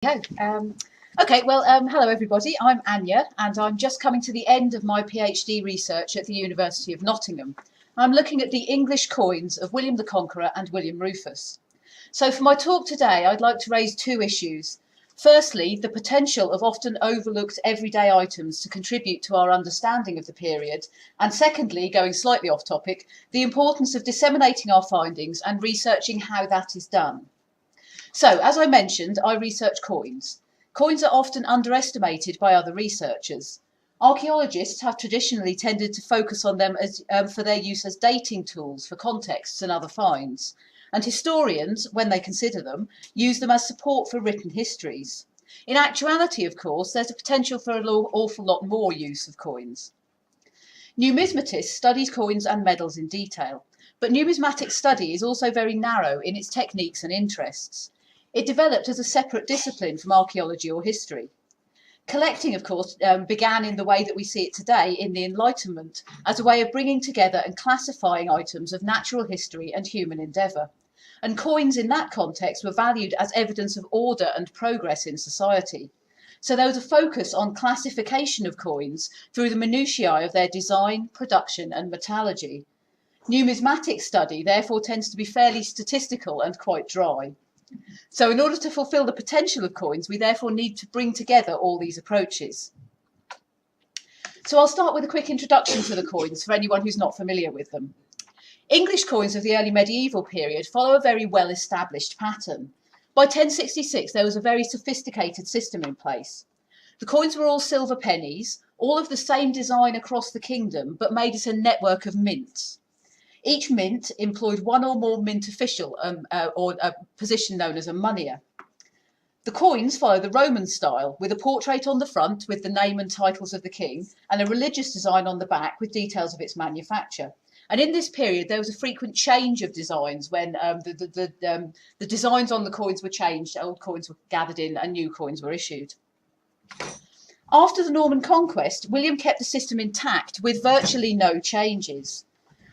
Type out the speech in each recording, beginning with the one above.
Hello everybody. I'm Anja, and I'm just coming to the end of my PhD research at the University of Nottingham. I'm looking at the English coins of William the Conqueror and William Rufus. So for my talk today, I'd like to raise two issues. Firstly, the potential of often overlooked everyday items to contribute to our understanding of the period, and secondly, going slightly off topic, the importance of disseminating our findings and researching how that is done. So, as I mentioned, I research coins. Coins are often underestimated by other researchers. Archaeologists have traditionally tended to focus on them for their use as dating tools for contexts and other finds. And historians, when they consider them, use them as support for written histories. In actuality, of course, there's a potential for an awful lot more use of coins. Numismatists study coins and medals in detail, but numismatic study is also very narrow in its techniques and interests. It developed as a separate discipline from archaeology or history. Collecting, of course, began in the way that we see it today in the Enlightenment, as a way of bringing together and classifying items of natural history and human endeavour. And coins in that context were valued as evidence of order and progress in society. So there was a focus on classification of coins through the minutiae of their design, production and metallurgy. Numismatic study therefore tends to be fairly statistical and quite dry. So in order to fulfil the potential of coins, we therefore need to bring together all these approaches. So I'll start with a quick introduction to the coins for anyone who's not familiar with them. English coins of the early medieval period follow a very well-established pattern. By 1066, there was a very sophisticated system in place. The coins were all silver pennies, all of the same design across the kingdom, but made as a network of mints. Each mint employed one or more mint official, or a position known as a moneyer. The coins follow the Roman style, with a portrait on the front with the name and titles of the king, and a religious design on the back with details of its manufacture. And in this period, there was a frequent change of designs when the designs on the coins were changed, old coins were gathered in, and new coins were issued. After the Norman conquest, William kept the system intact with virtually no changes.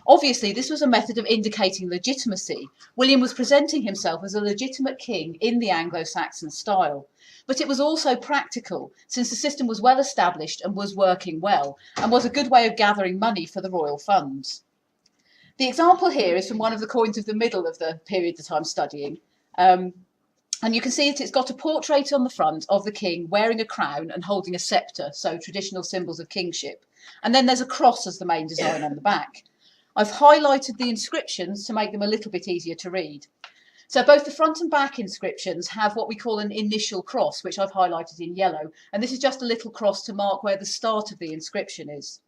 Obviously, this was a method of indicating legitimacy. William was presenting himself as a legitimate king in the Anglo-Saxon style. But it was also practical, since the system was well established and was working well, and was a good way of gathering money for the royal funds. The example here is from one of the coins of the middle of the period that I'm studying. And you can see that it's got a portrait on the front of the king wearing a crown and holding a sceptre, so traditional symbols of kingship. And then there's a cross as the main design on the back. I've highlighted the inscriptions to make them a little bit easier to read. So both the front and back inscriptions have what we call an initial cross, which I've highlighted in yellow. And this is just a little cross to mark where the start of the inscription is.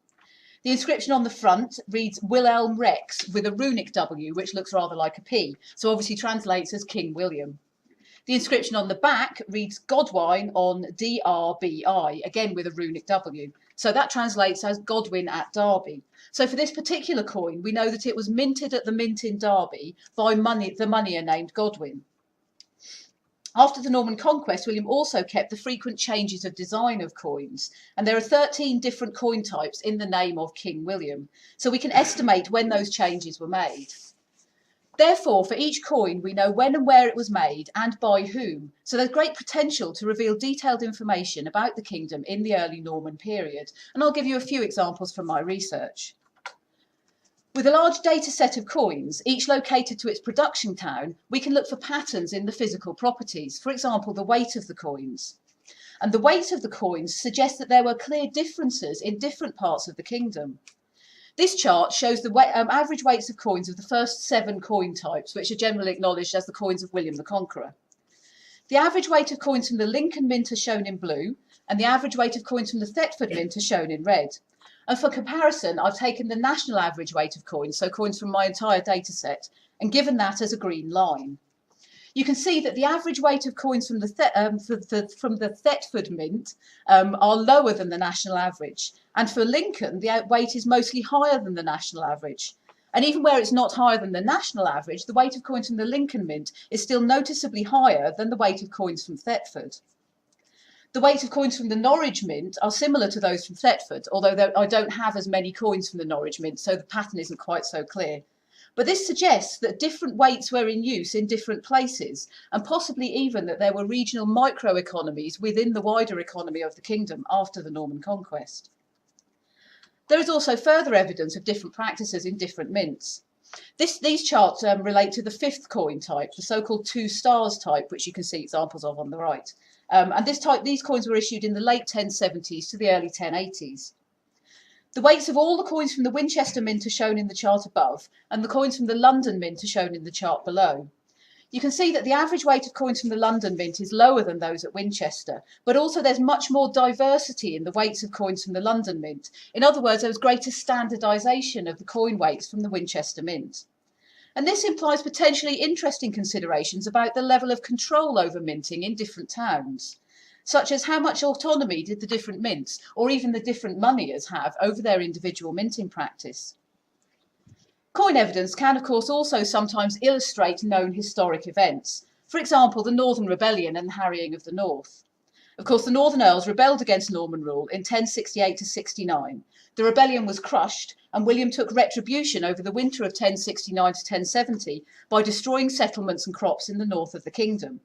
The inscription on the front reads Wilhelm Rex with a runic W, which looks rather like a P, so obviously translates as King William. The inscription on the back reads Godwine on DRBI, again with a runic W. So that translates as Godwin at Derby. So for this particular coin, we know that it was minted at the mint in Derby by the moneyer named Godwin. After the Norman conquest, William also kept the frequent changes of design of coins, and there are 13 different coin types in the name of King William, so we can estimate when those changes were made. Therefore, for each coin, we know when and where it was made and by whom, so there's great potential to reveal detailed information about the kingdom in the early Norman period, and I'll give you a few examples from my research. With a large data set of coins, each located to its production town, we can look for patterns in the physical properties, for example, the weight of the coins. And the weight of the coins suggests that there were clear differences in different parts of the kingdom. This chart shows the average weights of coins of the first 7 coin types, which are generally acknowledged as the coins of William the Conqueror. The average weight of coins from the Lincoln Mint are shown in blue, and the average weight of coins from the Thetford Mint are shown in red. And for comparison, I've taken the national average weight of coins, so coins from my entire data set, and given that as a green line. You can see that the average weight of coins from the Thetford Mint are lower than the national average. And for Lincoln, the weight is mostly higher than the national average. And even where it's not higher than the national average, the weight of coins from the Lincoln Mint is still noticeably higher than the weight of coins from Thetford. The weight of coins from the Norwich Mint are similar to those from Thetford, although I don't have as many coins from the Norwich Mint, so the pattern isn't quite so clear. But this suggests that different weights were in use in different places, and possibly even that there were regional microeconomies within the wider economy of the kingdom after the Norman conquest. There is also further evidence of different practices in different mints. These charts relate to the fifth coin type, the so-called 2 stars type, which you can see examples of on the right. And these coins were issued in the late 1070s to the early 1080s. The weights of all the coins from the Winchester Mint are shown in the chart above, and the coins from the London Mint are shown in the chart below. You can see that the average weight of coins from the London Mint is lower than those at Winchester, but also there's much more diversity in the weights of coins from the London Mint. In other words, there was greater standardisation of the coin weights from the Winchester Mint. And this implies potentially interesting considerations about the level of control over minting in different towns, such as how much autonomy did the different mints, or even the different moneyers, have over their individual minting practice. Coin evidence can, of course, also sometimes illustrate known historic events. For example, the Northern Rebellion and the harrying of the North. Of course, the Northern Earls rebelled against Norman rule in 1068 to 69. The rebellion was crushed, and William took retribution over the winter of 1069 to 1070 by destroying settlements and crops in the north of the kingdom.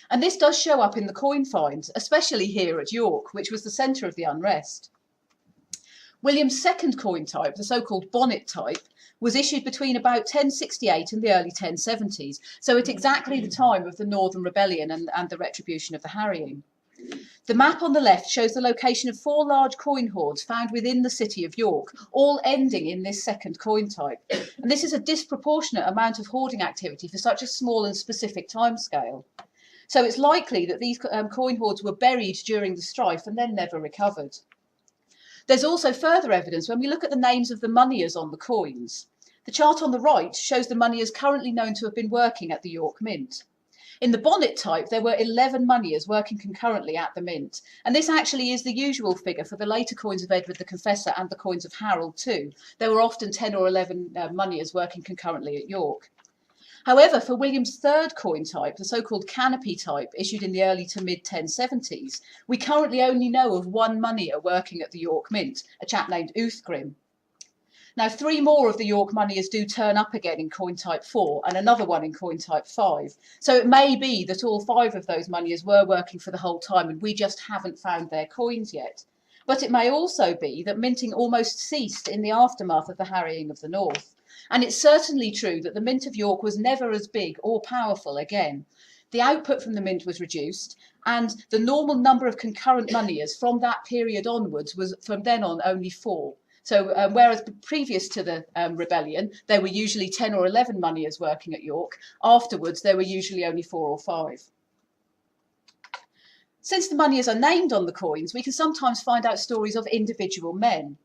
And this does show up in the coin finds, especially here at York, which was the centre of the unrest. William's second coin type, the so-called bonnet type, was issued between about 1068 and the early 1070s, so at exactly the time of the Northern Rebellion and the retribution of the harrying. The map on the left shows the location of 4 large coin hoards found within the city of York, all ending in this second coin type. And this is a disproportionate amount of hoarding activity for such a small and specific timescale. So it's likely that these coin hoards were buried during the strife and then never recovered. There's also further evidence when we look at the names of the moneyers on the coins. The chart on the right shows the moneyers currently known to have been working at the York Mint. In the bonnet type, there were 11 moneyers working concurrently at the Mint, and this actually is the usual figure for the later coins of Edward the Confessor and the coins of Harold too. There were often 10 or 11 moneyers working concurrently at York. However, for William's third coin type, the so-called canopy type, issued in the early to mid-1070s, we currently only know of 1 moneyer working at the York Mint, a chap named Uthgrim. Now, 3 more of the York moneyers do turn up again in coin type 4 and another one in coin type 5. So it may be that all 5 of those moneyers were working for the whole time and we just haven't found their coins yet. But it may also be that minting almost ceased in the aftermath of the harrying of the North. And it's certainly true that the Mint of York was never as big or powerful again. The output from the Mint was reduced, and the normal number of concurrent moneyers from that period onwards was from then on only 4. So whereas previous to the rebellion, there were usually 10 or 11 moneyers working at York, afterwards there were usually only 4 or 5. Since the moneyers are named on the coins, we can sometimes find out stories of individual men.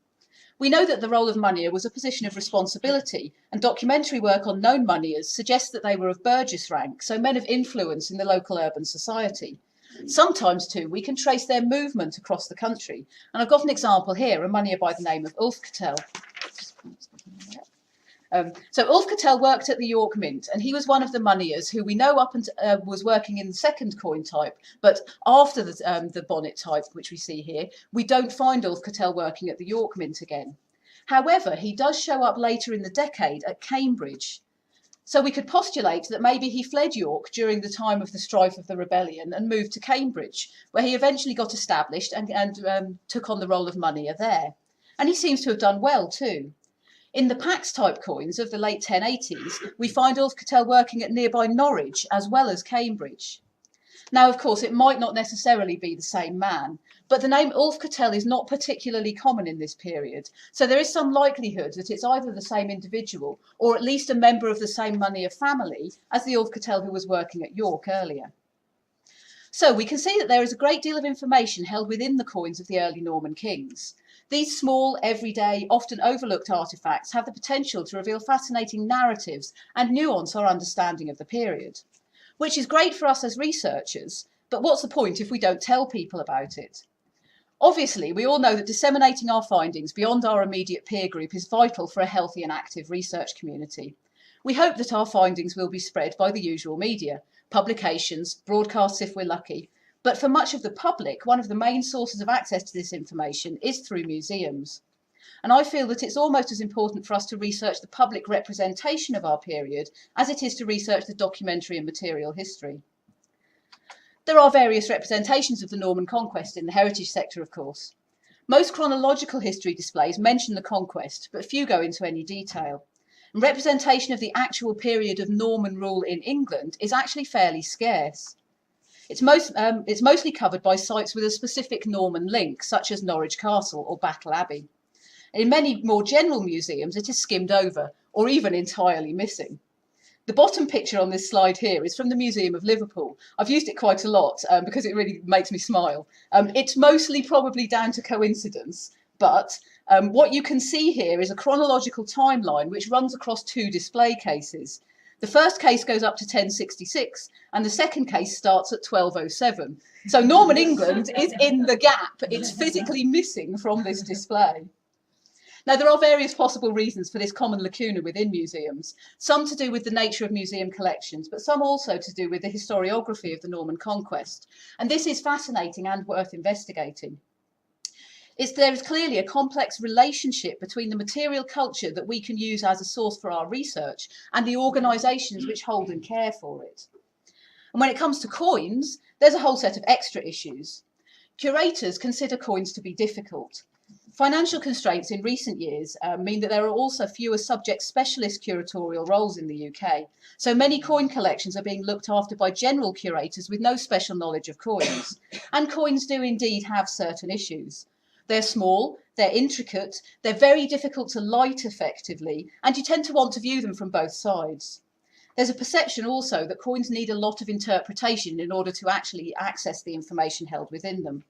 We know that the role of moneyer was a position of responsibility, and documentary work on known moneyers suggests that they were of burgess rank, so men of influence in the local urban society. Sometimes, too, we can trace their movement across the country, and I've got an example here, a moneyer by the name of Ulfketel. So Ulfketel worked at the York Mint, and he was one of the moneyers who we know up and was working in the second coin type, but after the bonnet type, which we see here, we don't find Ulfketel working at the York Mint again. However, he does show up later in the decade at Cambridge. So we could postulate that maybe he fled York during the time of the strife of the rebellion and moved to Cambridge, where he eventually got established and took on the role of moneyer there. And he seems to have done well too. In the Pax type coins of the late 1080s, we find Ulfketel working at nearby Norwich as well as Cambridge. Now, of course, it might not necessarily be the same man, but the name Ulfketel is not particularly common in this period, so there is some likelihood that it's either the same individual or at least a member of the same moneyer family as the Ulfketel who was working at York earlier. So we can see that there is a great deal of information held within the coins of the early Norman kings. These small, everyday, often overlooked artefacts have the potential to reveal fascinating narratives and nuance our understanding of the period, which is great for us as researchers, but what's the point if we don't tell people about it? Obviously, we all know that disseminating our findings beyond our immediate peer group is vital for a healthy and active research community. We hope that our findings will be spread by the usual media, publications, broadcasts if we're lucky, but for much of the public, one of the main sources of access to this information is through museums. And I feel that it's almost as important for us to research the public representation of our period as it is to research the documentary and material history. There are various representations of the Norman conquest in the heritage sector, of course. Most chronological history displays mention the conquest, but few go into any detail. And representation of the actual period of Norman rule in England is actually fairly scarce. It's mostly covered by sites with a specific Norman link, such as Norwich Castle or Battle Abbey. In many more general museums, it is skimmed over or even entirely missing. The bottom picture on this slide here is from the Museum of Liverpool. I've used it quite a lot because it really makes me smile. It's mostly probably down to coincidence, but what you can see here is a chronological timeline which runs across two display cases. The first case goes up to 1066 and the second case starts at 1207. So Norman England is in the gap. It's physically missing from this display. Now, there are various possible reasons for this common lacuna within museums, some to do with the nature of museum collections, but some also to do with the historiography of the Norman conquest. And this is fascinating and worth investigating. There is clearly a complex relationship between the material culture that we can use as a source for our research and the organisations which hold and care for it. And when it comes to coins, there's a whole set of extra issues. Curators consider coins to be difficult. Financial constraints in recent years mean that there are also fewer subject specialist curatorial roles in the UK. So many coin collections are being looked after by general curators with no special knowledge of coins. And coins do indeed have certain issues. They're small, they're intricate, they're very difficult to light effectively, and you tend to want to view them from both sides. There's a perception also that coins need a lot of interpretation in order to actually access the information held within them.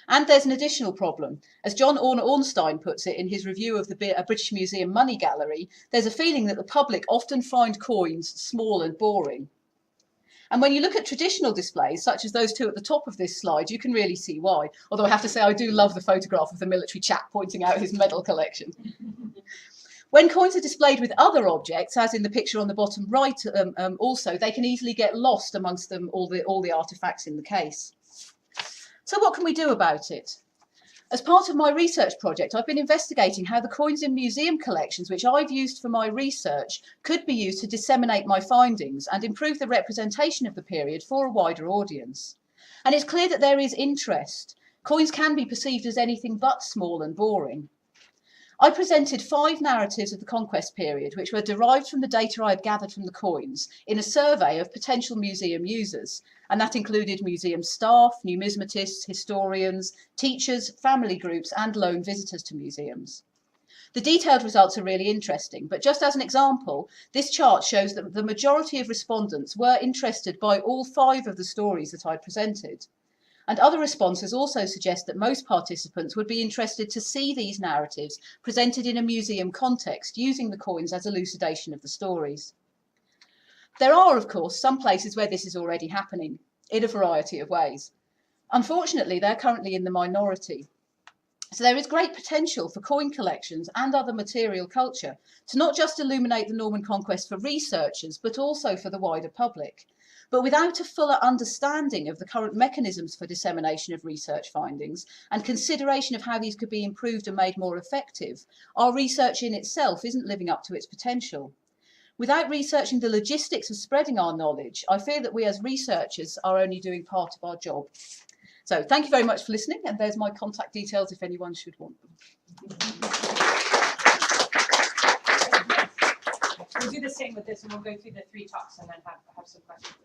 And there's an additional problem. As John Ornstein puts it in his review of the British Museum Money Gallery, there's a feeling that the public often find coins small and boring. And when you look at traditional displays, such as those two at the top of this slide, you can really see why. Although I have to say, I do love the photograph of the military chap pointing out his medal collection. When coins are displayed with other objects, as in the picture on the bottom right, also, they can easily get lost amongst them all the artefacts in the case. So what can we do about it? As part of my research project, I've been investigating how the coins in museum collections, which I've used for my research, could be used to disseminate my findings and improve the representation of the period for a wider audience. And it's clear that there is interest. Coins can be perceived as anything but small and boring. I presented 5 narratives of the conquest period, which were derived from the data I had gathered from the coins, in a survey of potential museum users, and that included museum staff, numismatists, historians, teachers, family groups, and lone visitors to museums. The detailed results are really interesting, but just as an example, this chart shows that the majority of respondents were interested by all 5 of the stories that I presented. And other responses also suggest that most participants would be interested to see these narratives presented in a museum context, using the coins as elucidation of the stories. There are, of course, some places where this is already happening, in a variety of ways. Unfortunately, they're currently in the minority. So there is great potential for coin collections and other material culture to not just illuminate the Norman conquest for researchers, but also for the wider public. But without a fuller understanding of the current mechanisms for dissemination of research findings and consideration of how these could be improved and made more effective, our research in itself isn't living up to its potential. Without researching the logistics of spreading our knowledge, I fear that we as researchers are only doing part of our job. So thank you very much for listening, and there's my contact details if anyone should want them. We'll do the same with this, and we'll go through the 3 talks and then have some questions.